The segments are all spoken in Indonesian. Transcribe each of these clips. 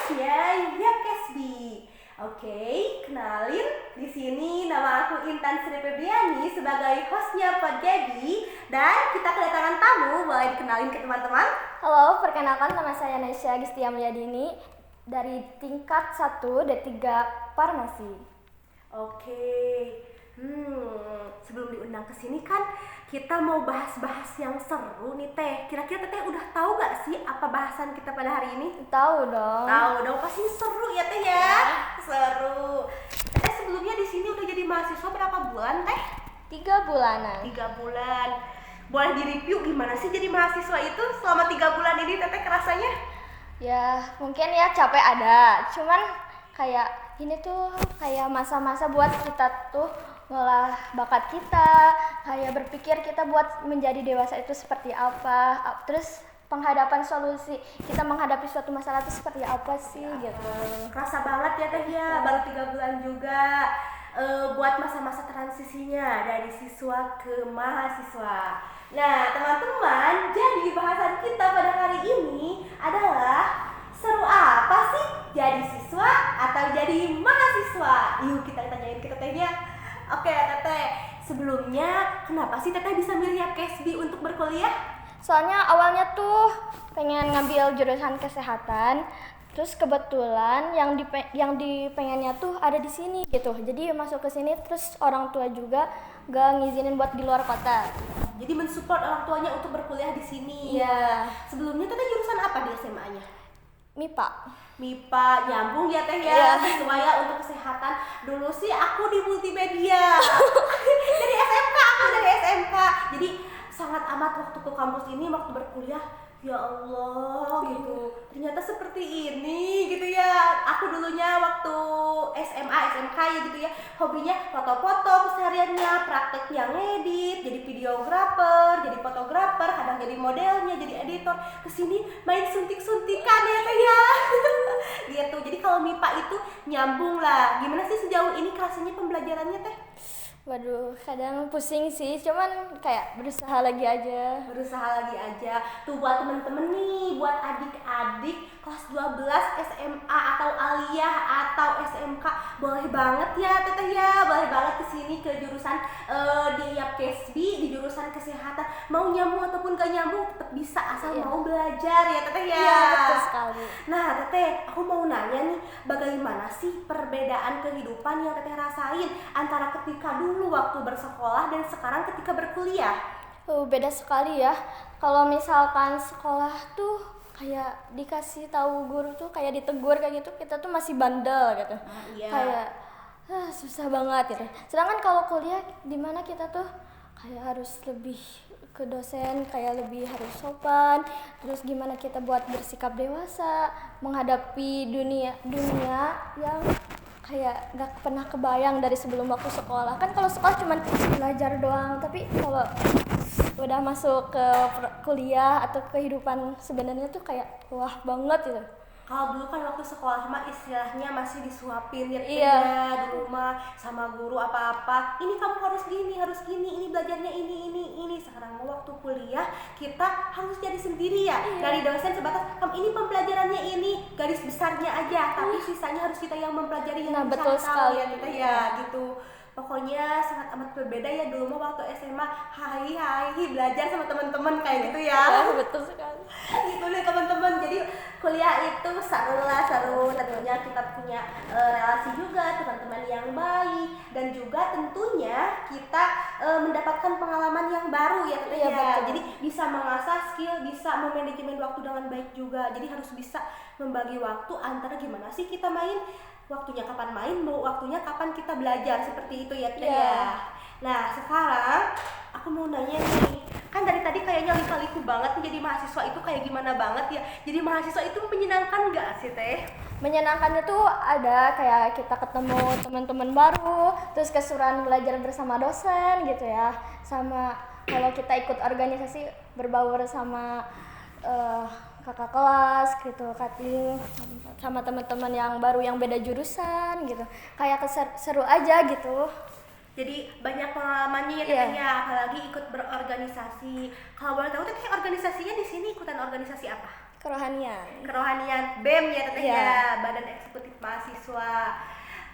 hostnya Yulia Kesbi. Oke, kenalin, di sini nama aku Intan Sri Febriani sebagai hostnya Podgedi, dan kita kedatangan tamu. Boleh dikenalin ke teman-teman? Halo, perkenalkan nama saya Naisha Gistia Mulyadini dari tingkat 1 D3 Farmasi. Oke, sebelum diundang ke sini kan kita mau bahas-bahas yang seru nih Teh. Kira-kira Teteh udah tahu gak sih apa bahasan kita pada hari ini? Tahu dong. Tahu dong, pasti seru ya Teh ya. Seru. Teteh sebelumnya di sini udah jadi mahasiswa berapa bulan Teh? 3 bulanan. 3 bulan. Boleh di-review gimana sih jadi mahasiswa itu selama 3 bulan ini Teteh kerasanya? Ya, mungkin ya capek ada. Cuman kayak ini tuh kayak masa-masa buat kita tuh ngolah bakat kita, kayak berpikir kita buat menjadi dewasa itu seperti apa, terus penghadapan solusi kita menghadapi suatu masalah itu seperti apa sih gitu. Kerasa banget ya Teh ya, baru 3 bulan juga buat masa-masa transisinya dari siswa ke mahasiswa. Nah teman-teman, jadi bahasan kita pada hari ini adalah seru apa sih jadi siswa atau jadi mahasiswa? Yuk kita tanyain ke Tetehnya. Oke Teteh, sebelumnya kenapa sih Teteh bisa milih Kesbi untuk berkuliah? Soalnya awalnya tuh pengen ngambil jurusan kesehatan, terus kebetulan yang pengennya tuh ada di sini gitu. Jadi masuk ke sini, terus orang tua juga gak ngizinin buat di luar kota. Jadi mensupport orang tuanya untuk berkuliah di sini. Iya. Sebelumnya Teteh jurusan apa di SMA-nya? MIPA. MIPA, nyambung ya Teh ya. Iya. Sesuai ya untuk kesehatan. Dulu sih aku di multimedia. Dari SMK, aku dari SMK. Jadi sangat amat waktu ke kampus ini, waktu berkuliah, ya Allah gitu. Ternyata seperti ini gitu ya. Aku dulunya waktu SMA, SMK ya gitu ya, hobinya foto-foto kesehariannya, prakteknya ngedit, jadi videografer, jadi fotografer, kadang jadi modelnya, jadi editor. Kesini main suntik-suntikan ya Teh ya. Gitu. Jadi kalau MIPA itu nyambung lah. Gimana sih sejauh ini kerasanya pembelajarannya Teh? Waduh, kadang pusing sih, cuman kayak berusaha lagi aja. Tuh buat temen-temen nih, buat adik-adik kelas 12 SMA atau aliyah atau SMK, boleh banget ya Teteh ya, boleh banget kesini ke jurusan di Kesbi, di jurusan kesehatan. Mau nyambung ataupun gak nyambung tetap bisa, asal mau belajar ya Teteh ya. Iya, betul sekali. Nah Teteh, aku mau nanya nih, bagaimana sih perbedaan kehidupan yang Teteh rasain antara ketika dulu waktu bersekolah dan sekarang ketika berkuliah? Beda sekali ya. Kalau misalkan sekolah tuh kayak dikasih tahu guru tuh kayak ditegur kayak gitu, kita tuh masih bandel gitu. Iya. Kayak susah banget gitu. Sedangkan kalau kuliah di mana kita tuh kayak harus lebih ke dosen, kayak lebih harus sopan, terus gimana kita buat bersikap dewasa menghadapi dunia yang kayak gak pernah kebayang dari sebelum waktu sekolah. Kan kalau sekolah cuma belajar doang, tapi kalau udah masuk ke kuliah atau kehidupan sebenarnya tuh kayak wah banget gitu. Kalau dulu kan waktu sekolah mah istilahnya masih disuapin ya Iya. di rumah sama guru apa-apa. Ini kamu harus gini, ini belajarnya ini. Sekarang waktu kuliah kita harus jadi sendiri ya. Iya. Dari dosen sebatas kamu ini pembelajarannya ini, garis besarnya aja, tapi sisanya harus kita yang mempelajari, yang Betul mencari tahu sekali. ya kita ya gitu. Pokoknya sangat amat berbeda ya. Dulu mah waktu SMA hai belajar sama teman-teman kayak gitu ya. Ya, betul sekali. Gitu deh teman-teman. Jadi kuliah itu seru. Tentunya kita punya relasi juga, teman-teman yang baik, dan juga tentunya kita mendapatkan pengalaman yang baru ya Teh Iya, ya. betul. Jadi bisa mengasah skill, bisa memanajemen waktu dengan baik juga. Jadi harus bisa membagi waktu antara gimana sih kita main, waktunya kapan main, mau waktunya kapan kita belajar, seperti itu ya Teh Iya. ya. Nah sekarang aku mau nanya nih, kan dari tadi kayaknya liku-liku banget nih jadi mahasiswa itu kayak gimana banget ya. Jadi mahasiswa itu menyenangkan gak sih Teh? Menyenangkannya tuh ada kayak kita ketemu teman-teman baru, terus keseruan belajar bersama dosen gitu ya. Sama kalau kita ikut organisasi berbaur sama kakak kelas gitu, cutting sama teman-teman yang baru yang beda jurusan gitu. Kayak seru aja gitu. Jadi banyak pengalamannya ya Teteh ya, apalagi ikut berorganisasi. Kalau boleh tahu Teteh organisasinya di sini ikutan organisasi apa? Kerohanian BEM ya teteh Iya. ya, Badan Eksekutif Mahasiswa.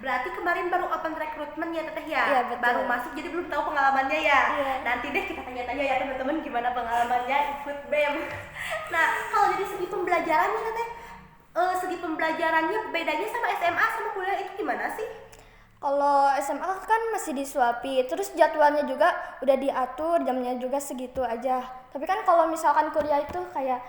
Berarti kemarin baru open rekrutmen ya teteh ya, Iya, betul. baru masuk jadi belum tahu pengalamannya ya. Iya. Nanti deh kita tanya-tanya ya teman-teman gimana pengalamannya ikut BEM. Nah kalau dari segi pembelajarannya teteh, segi pembelajarannya bedanya sama SMA sama kuliah itu gimana sih? Kalau SMA kan masih disuapi, terus jadwalnya juga udah diatur, jamnya juga segitu aja. Tapi kan kalau misalkan kuliah itu kayak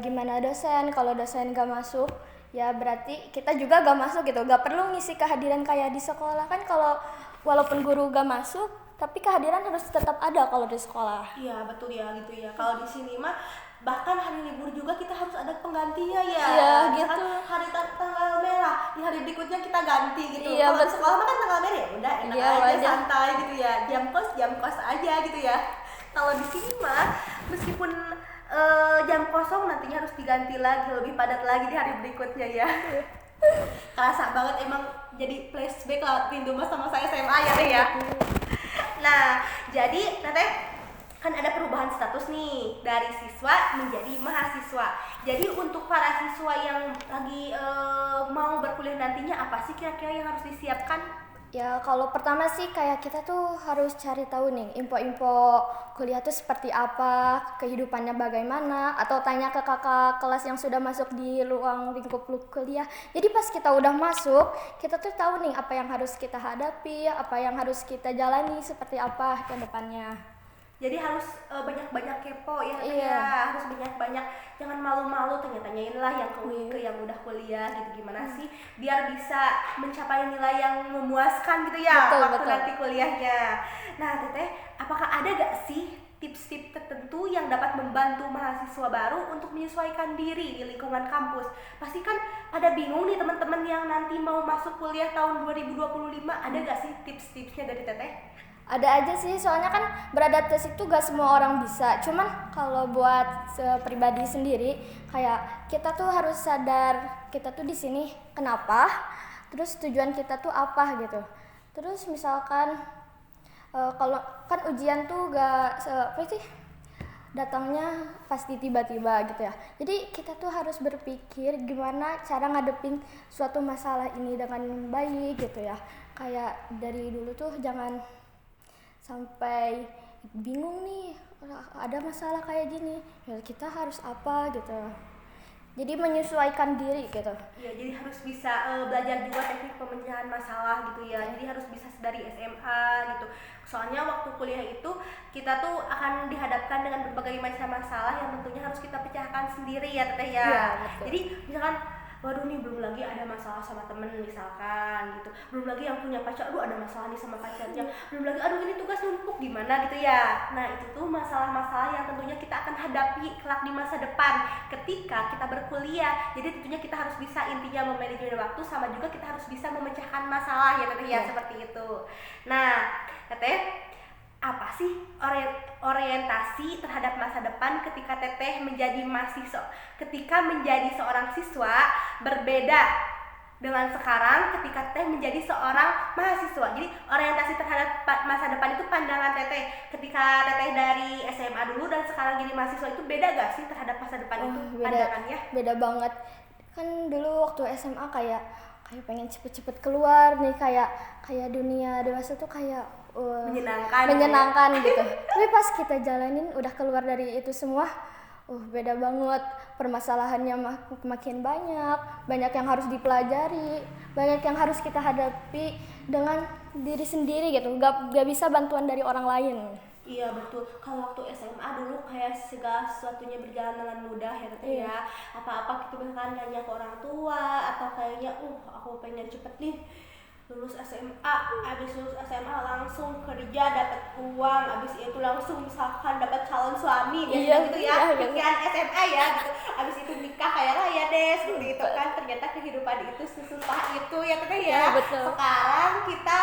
gimana dosen, kalau dosen gak masuk, ya berarti kita juga gak masuk gitu. Gak perlu ngisi kehadiran kayak di sekolah kan, kalau walaupun guru gak masuk, tapi kehadiran harus tetap ada kalau di sekolah. Iya betul ya gitu ya. Kalau di sini mah bahkan hari libur juga kita harus ada penggantinya ya. Iya, Misalkan gitu. hari tanggal merah, di hari berikutnya kita ganti gitu. Iya, Kalau di betul. sekolah mah kan tanggal merah ya udah enak Iya, aja wajar. santai gitu ya. Jam kos aja gitu ya. Kalau di sini mah meskipun jam kosong nantinya harus diganti lagi, lebih padat lagi di hari berikutnya ya. Kerasa banget emang jadi flashback lewat rindu mas sama saya SMA ya Teh ya. Nah, jadi Teteh kan ada perubahan status nih dari siswa menjadi mahasiswa. Jadi untuk para siswa yang lagi mau berkuliah nantinya apa sih kira-kira yang harus disiapkan? Ya kalau pertama sih kayak kita tuh harus cari tahu nih info-info kuliah tuh seperti apa, kehidupannya bagaimana, atau tanya ke kakak kelas yang sudah masuk di ruang lingkup kuliah. Jadi pas kita udah masuk, kita tuh tahu nih apa yang harus kita hadapi, apa yang harus kita jalani, seperti apa ke depannya. Jadi harus banyak-banyak kepo ya Teh Iya. ya, harus banyak-banyak, jangan malu-malu, tanya-tanyain lah yang ke yang udah kuliah gitu gimana sih biar bisa mencapai nilai yang memuaskan gitu ya Betul, waktu betul. nanti kuliahnya. Nah Teteh, apakah ada gak sih tips-tips tertentu yang dapat membantu mahasiswa baru untuk menyesuaikan diri di lingkungan kampus? Pasti kan pada bingung nih teman-teman yang nanti mau masuk kuliah tahun 2025, ada gak sih tips-tipsnya dari Teteh? Ada aja sih, soalnya kan beradaptasi itu gak semua orang bisa. Cuman kalau buat pribadi sendiri, kayak kita tuh harus sadar kita tuh di sini kenapa, terus tujuan kita tuh apa gitu. Terus misalkan kalau kan ujian tuh gak apa sih datangnya pasti tiba-tiba gitu ya. Jadi kita tuh harus berpikir gimana cara ngadepin suatu masalah ini dengan baik gitu ya. Kayak dari dulu tuh jangan sampai bingung nih ada masalah kayak gini ya kita harus apa gitu, jadi menyesuaikan diri gitu. Ya, jadi harus bisa belajar juga teknik pemecahan masalah gitu ya. Jadi harus bisa dari SMA gitu. Soalnya waktu kuliah itu kita tuh akan dihadapkan dengan berbagai macam masalah yang tentunya harus kita pecahkan sendiri ya Teteh ya. Iya, betul. Jadi misalkan waduh nih belum lagi ada masalah sama temen misalkan gitu, belum lagi yang punya pacar, aduh ada masalah nih sama pacarnya, belum lagi aduh ini tugas numpuk gimana gitu ya. Nah itu tuh masalah-masalah yang tentunya kita akan hadapi kelak di masa depan ketika kita berkuliah. Jadi tentunya kita harus bisa intinya memanajemen waktu, sama juga kita harus bisa memecahkan masalah ya Teteh ya, seperti itu. Nah Teteh, apa sih orientasi terhadap masa depan ketika Teteh menjadi mahasiswa, ketika menjadi seorang siswa berbeda dengan sekarang ketika Teteh menjadi seorang mahasiswa? Jadi orientasi terhadap masa depan itu pandangan Teteh ketika Teteh dari SMA dulu dan sekarang jadi mahasiswa itu beda gak sih terhadap masa depan itu pandangannya? Beda banget. Kan dulu waktu SMA kayak pengen cepet-cepet keluar nih, kayak dunia dewasa tuh kayak menyenangkan gitu. Tapi pas kita jalanin udah keluar dari itu semua, beda banget. Permasalahannya makin banyak yang harus dipelajari, banyak yang harus kita hadapi dengan diri sendiri gitu. Gak bisa bantuan dari orang lain. Iya betul. Kalau waktu SMA dulu kayak segala sesuatunya berjalan dengan mudah ya Teteh ya. Apa-apa gitu misalkan nanya ke orang tua atau kayaknya aku pengen cepet nih lulus SMA, abis lulus SMA langsung kerja dapat uang, abis itu langsung misalkan dapat calon suami biasanya gitu ya, pikiran SMA ya gitu, abis itu nikah kayak raya deh seperti itu kan. Ternyata kehidupan itu sesusah itu ya Teteh ya. Betul. Sekarang kita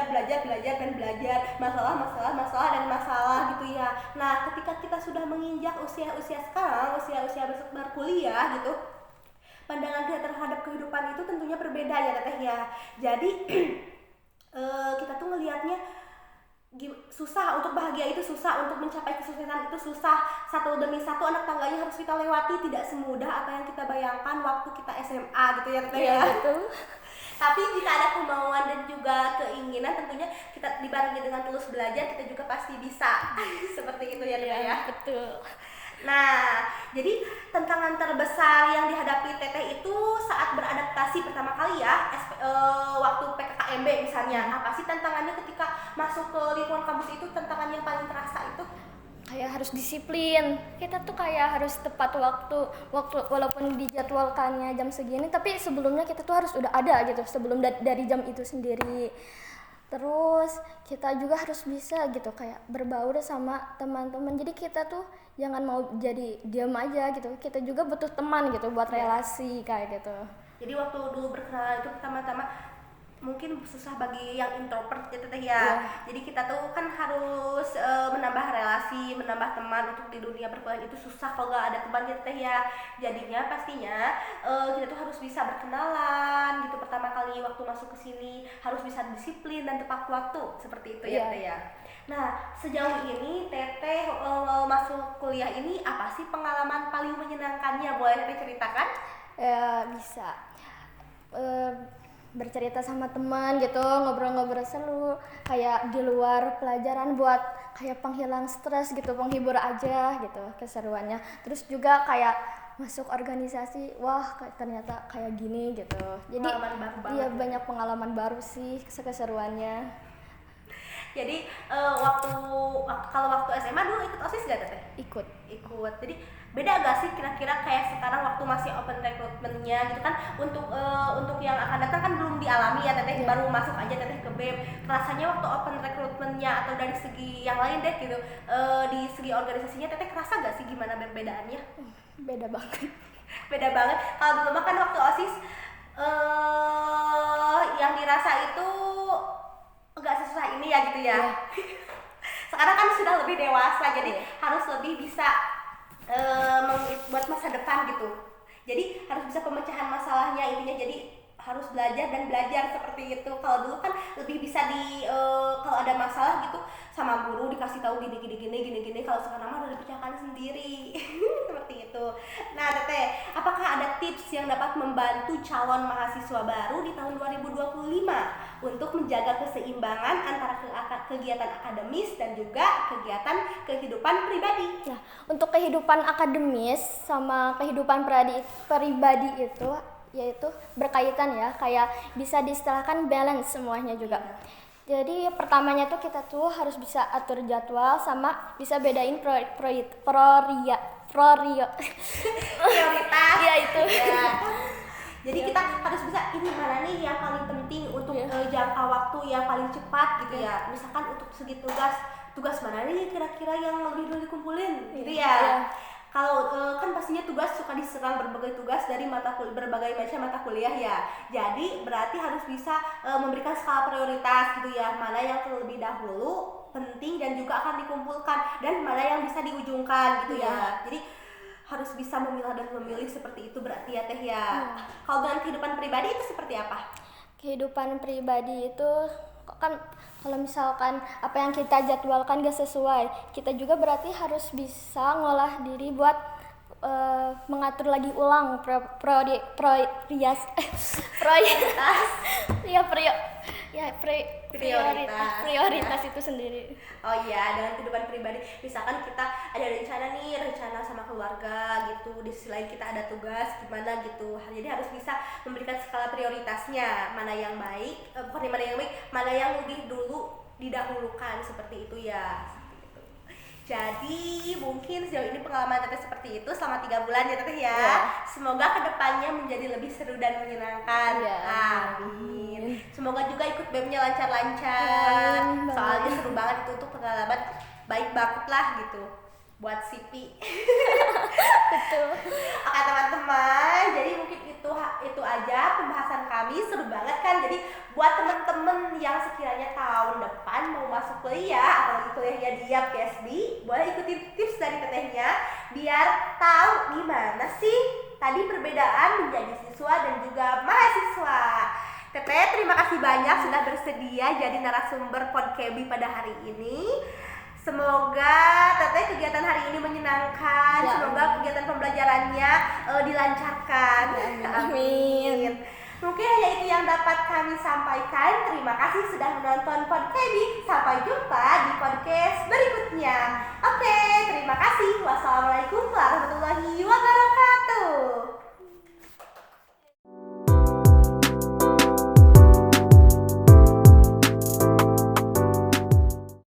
belajar masalah dan masalah gitu ya. Nah ketika kita sudah menginjak usia sekarang, usia berkuliah gitu, pandangan kita terhadap kehidupan itu tentunya berbeda ya Teteh ya. Jadi kita tuh ngelihatnya susah untuk bahagia itu susah, untuk mencapai kesuksesan itu susah. Satu demi satu anak tangganya harus kita lewati, tidak semudah apa yang kita bayangkan waktu kita SMA gitu ya Teteh ya. Betul. Tapi jika ada kemauan dan juga keinginan, tentunya kita dibarengi dengan tulus belajar, kita juga pasti bisa. Seperti itu ya Teteh ya. Betul. Nah, jadi tantangan terbesar yang dihadapi Teteh itu saat beradaptasi pertama kali ya, waktu PKKMB misalnya. Apa sih tantangannya ketika masuk ke lingkungan kampus itu, tantangan yang paling terasa itu? Kayak harus disiplin. Kita tuh kayak harus tepat waktu walaupun dijadwalkannya jam segini, tapi sebelumnya kita tuh harus udah ada gitu sebelum dari jam itu sendiri. Terus kita juga harus bisa gitu kayak berbaur sama teman-teman. Jadi kita tuh jangan mau jadi diam aja gitu. Kita juga butuh teman gitu buat relasi kayak gitu. Jadi waktu dulu berkenalan itu pertama-tama mungkin susah bagi yang introvert ya Teteh ya. Jadi kita tuh kan harus menambah relasi, menambah teman untuk di dunia perkuliahan itu susah kalau nggak ada teman ya Teteh ya. Jadinya pastinya kita tuh harus bisa berkenalan gitu pertama kali waktu masuk ke sini, harus bisa disiplin dan tepat waktu seperti itu ya Teteh ya. Nah, sejauh ini Teteh masuk kuliah ini apa sih pengalaman paling menyenangkannya? Boleh Teteh ceritakan? Bisa. Bercerita sama teman gitu, ngobrol-ngobrol seru kayak di luar pelajaran buat kayak penghilang stres gitu, penghibur aja gitu keseruannya. Terus juga kayak masuk organisasi, wah ternyata kayak gini gitu. Jadi iya banyak pengalaman baru sih keseruannya. Jadi kalau waktu SMA dulu ikut OSIS gak Teteh? Ikut. Jadi beda gak sih kira-kira kayak sekarang waktu masih open recruitment-nya gitu kan, untuk yang akan datang kan belum dialami ya Teteh, baru masuk aja Teteh ke BEM. Rasanya waktu open recruitment-nya atau dari segi yang lain deh gitu, di segi organisasinya Teteh kerasa gak sih gimana perbedaannya? Beda banget. Beda banget. Kalau dulu mah kan waktu OSIS yang dirasa itu enggak sesusah ini ya gitu ya. Sekarang kan sudah lebih dewasa, jadi harus lebih bisa buat masa depan gitu. Jadi harus bisa pemecahan masalahnya intinya, jadi harus belajar dan belajar seperti itu. Kalau dulu kan lebih bisa kalau ada masalah gitu sama guru dikasih tahu gini. Kalau sekarang mah udah dipecahkan sendiri. Seperti itu. Nah Teteh, apakah ada tips yang dapat membantu calon mahasiswa baru di tahun 2025 untuk menjaga keseimbangan antara kegiatan akademis dan juga kegiatan kehidupan pribadi? Nah, untuk kehidupan akademis sama kehidupan pribadi itu yaitu berkaitan ya, kayak bisa diistilahkan balance semuanya juga. Jadi pertamanya tuh kita tuh harus bisa atur jadwal sama bisa bedain prioritas. Ya itu. Ya. Jadi kita harus bisa ini mana nih yang paling penting untuk jangka waktu yang paling cepat gitu ya. Misalkan untuk segi tugas mana nih kira-kira yang lebih dulu dikumpulin gitu ya. Kalau kan pastinya tugas suka diserang berbagai tugas dari berbagai macam mata kuliah ya. Jadi berarti harus bisa memberikan skala prioritas gitu ya. Mana yang terlebih dahulu penting dan juga akan dikumpulkan dan mana yang bisa diujungkan gitu ya. Jadi harus bisa memilah dan memilih seperti itu berarti ya Teh ya. Kalau dengan kehidupan pribadi itu seperti apa? Kehidupan pribadi itu kan kalau misalkan apa yang kita jadwalkan gak sesuai, kita juga berarti harus bisa ngolah diri buat mengatur lagi ulang prioritas itu sendiri. Oh iya, dengan kehidupan pribadi, misalkan kita ada rencana sama keluarga gitu, di sisi lain kita ada tugas gimana gitu. Jadi harus bisa memberikan skala prioritasnya, mana yang baik, mana yang lebih dulu didahulukan seperti itu ya. Jadi mungkin sejauh ini pengalaman Teteh seperti itu selama 3 bulan ya Teteh ya. Semoga kedepannya menjadi lebih seru dan menyenangkan. Amin. Semoga juga ikut BEM-nya lancar-lancar. Soalnya seru banget itu untuk pengalaman baik banget lah gitu buat CV. Betul. Oke teman-teman, jadi mungkin itu aja pembahasan kami, seru banget kan. Jadi buat teman-teman yang sekiranya tahun depan mau masuk kuliah, apalagi kuliahnya di PSB, boleh ikutin tips dari Tetehnya biar tahu gimana sih tadi perbedaan menjadi siswa dan juga mahasiswa. Teteh terima terima kasih banyak sudah bersedia jadi narasumber Podkebi pada hari ini. Semoga Teteh kegiatan hari ini menyenangkan, Ya, semoga kegiatan pembelajarannya dilancarkan. Ya, amin. Mungkin hanya itu yang dapat kami sampaikan. Terima kasih sudah menonton Podkebi. Sampai jumpa di podcast berikutnya. Oke, terima kasih. Wassalamualaikum warahmatullahi wabarakatuh.